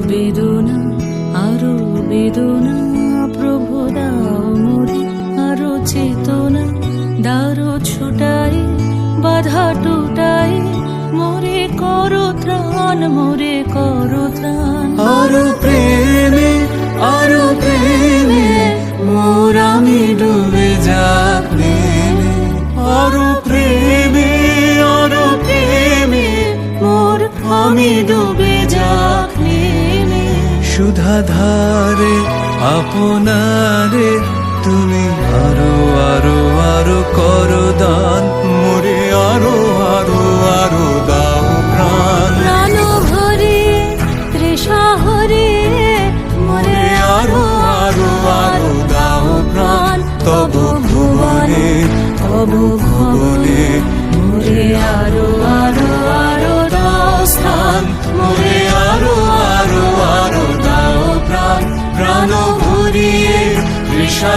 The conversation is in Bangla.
বেদনা আরো বেদনা, প্রভু দাও মোরে আরো চেতনা। দারো ছুটাই বাধা টুটাই, মোরে করো ত্রাণ, মোরে করো ত্রাণ। আরো প্রেমে মোর আমি ডুবে যাক প্রেমে। আরো প্রেমে মোর আমি ডুবে যাক প্রেমে। সুধাধারে আপনারে তুমি আরো আরো আরো করো দান, মোরে আরো আরো আরো দাও প্রাণ। প্রাণ ভরে তৃষা হরে, মোরে আরো আরো আরো দাও প্রাণ। তব ভুবনে মোরে আরো আরো আরো দাও স্থান, মোরে আরো আরো আরো দাও প্রাণ। প্রাণ ভরিয়ে তৃষা